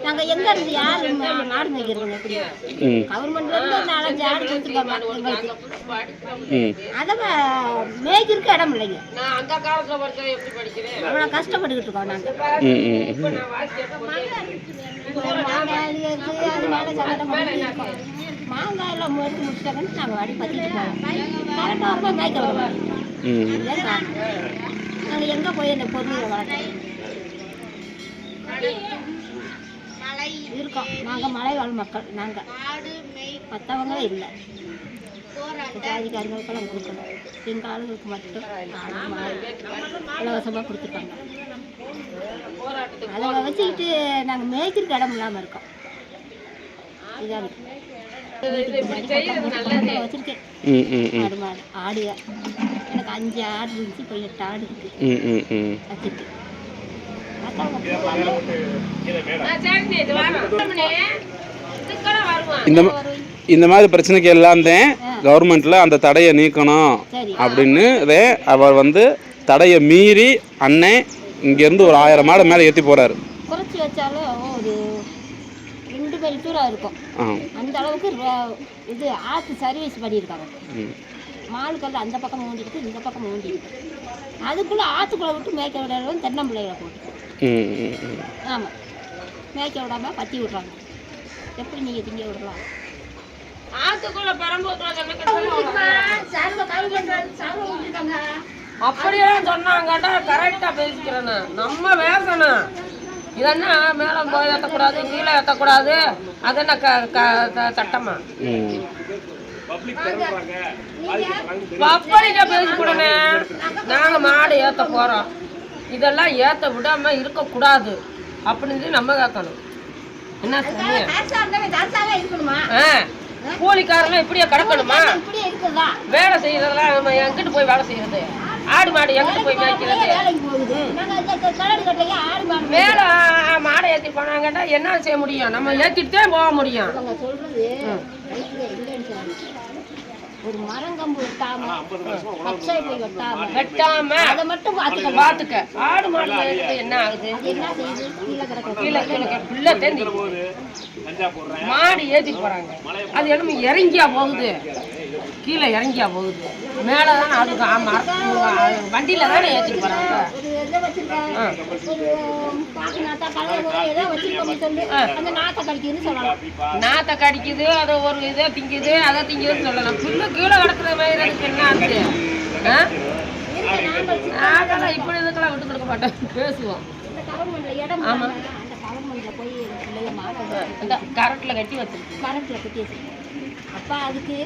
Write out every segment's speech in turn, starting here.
நாங்க எங்க இருந்து யாரு மாடு மேய்க்கிறோம் எப்படி கவர்மெண்ட்ல இருந்து 4-5 ஆடு கொடுத்துருக்காங்க அத மேய்க்கிறதுக்கு இடம் இல்லைங்க. அவ்வளோ கஷ்டப்பட்டுக்கிட்டு இருக்கோம் நாங்க. மாங்காய் இருக்கு அது மேலே சங்கடம் பண்ணிட்டு இருக்கோம். மாங்காய் எல்லாம் எடுத்து முடிச்சிட்டாங்கன்னு நாங்கள் வாடி பத்திட்டு போவோம். கரெக்டாக வரும்போது மேய்க்க விட மாட்டோம். இதுதான் காரணம். நாங்கள் எங்கே போய் அந்த பொருளை வளர்க்குறோம் இருக்கோம். நாங்கள் மலைவாழ் மக்கள். நாங்கள் மற்றவங்களே இல்லை. ஜாதிக்காரங்களுக்கெல்லாம் கொடுக்கணும். எங்கள் ஆளுங்களுக்கு மட்டும் இலவசமாக கொடுத்துருக்காங்க. அதை வச்சுக்கிட்டு நாங்கள் மேய்க்கிறதுக்கு இடம் இல்லாமல் இருக்கோம். இதான் வச்சிருக்கேன். ஆடு மாடு ஆடு எனக்கு 5 ஆடு இருந்துச்சு. இப்போ 8 ஆடு இருக்கு வச்சுருக்கேன். இந்த மாதிரி பிரச்சனைக்கு எல்லாம் தான் கவர்மெண்ட்டில் அந்த தடையை நீக்கணும் அப்படின்னு அவர் வந்து தடையை மீறி அண்ணன் இங்கேருந்து ஒரு 1000 மாடு மேலே ஏற்றி போகிறாரு. குறைச்சி வச்சாலும் ஒரு 2 மைல் தூரம் இருக்கும். அந்த அளவுக்கு இது ஆற்று சர்வீஸ் பண்ணியிருக்காங்க. மாலுக்கல்ல அந்த பக்கம் மூண்டிருக்கு, இந்த பக்கம் மூண்டிருக்கு. அதுக்குள்ளே ஆற்றுக்குள்ளே விட்டு மேய்க்க விடாத தென்னம்பிள்ளைகளை போட்டு ஆமாம் மேய்க்க விடாமல் பற்றி விட்றாங்க. எப்படி நீங்கள் திங்க விடலாம்? அப்படியெல்லாம் சொன்னாங்கட்டா கரெக்டா பேசிக்கிறேன்னு நம்ம பேசணும். இதென்ன மேல போய் ஏற்றக்கூடாது, கீழே ஏற்றக்கூடாது, அது என்ன சட்டமா? பப்ளிக்கா பேசிக்கூடனே நாங்க மாடு ஏற்ற போறோம், இதெல்லாம் ஏற்ற விடாம இருக்கக்கூடாது அப்படின்னு நம்ம கேட்கணும். என்ன கூலிக்காரெல்லாம் இப்படியே கிடக்கணுமா? வேலை செய்யறதெல்லாம் நம்ம எங்கிட்டு போய் வேலை செய்யறது? ஆடு மாடு எங்கிட்டு போய் மேய்க்கிறது? மேல மாடை ஏற்றி போனாங்கன்னா என்ன செய்ய முடியும்? நம்ம ஏற்றிட்டு போக முடியும். ஒரு மரங்கம்பு வெட்டாம பச்சை போய் வெட்டாம அதை மட்டும் பாத்துக்க. ஆடு மாடு என்ன ஆகுது? கீழே பிள்ளை தேந்தி மாடு ஏற்றி போறாங்க. அது என்ன இறங்கியா போகுது? கீழே இறங்கியா போகுது? மேலதானே அதுக்கு வண்டியில தானே ஏற்றி போறாங்க. நாத்த கடிக்குது, அதை ஒரு இதை திங்குது, அதை திங்குதுன்னு சொல்லலாம். புல்லு கீழே கிடக்குற மாதிரி என்ன ஆச்சு? நாங்கெல்லாம் இப்படி இதுக்கெல்லாம் விட்டு கொடுக்க மாட்டோம், பேசுவோம். ஆமா கரண்ட்ல கட்டி வச்சிருக்கு. கரண்ட்ல கட்டி வச்சிருக்கு. அப்ப அதுக்கு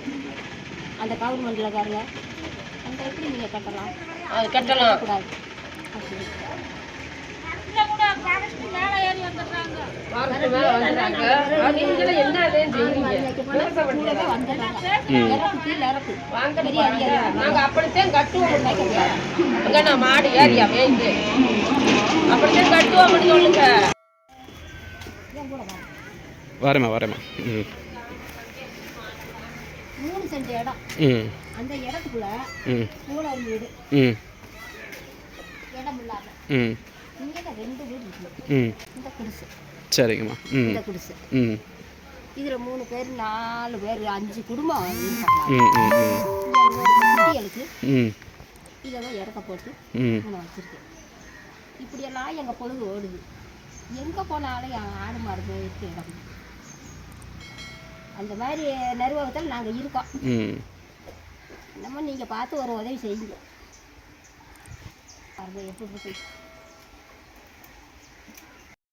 அந்த கவர்மெண்ட்ல காரங்க அந்த எப்படி நீங்க கட்டலாம்? அது கட்டலாம் கூடாது. அப்படித்தான் கட்டுவோம். மாடு ஏரியா மேய்ந்து அப்படித்தான் கட்டுவோம் அப்படின்னு சொல்லுங்க. வரேம்மா 3 சென்ட் இடம். அந்த இடத்துக்குள்ள கூலர் வீடு இடம் இல்லாம இங்கே 2 வீடு இருக்கு. இந்த குடிசை. சரிங்கம்மா. இந்த குடிசை. இதுல 3 பேர் 4 பேர் 5 குடும்பம் குட்டிகளுக்கு இதெல்லாம் இடத்த போட்டு வச்சிருக்கேன். இப்படியெல்லாம் எங்க பொழுது ஓடுது. எங்க போனாலும் ஆடு மாடு போயிருக்கு இடம். அந்த மாதிரி நிர்வாகத்தில் நாங்கள் இருக்கோம். நம்ம நீங்கள் பார்த்து ஒரு உதவி செய்யுங்க. எப்படி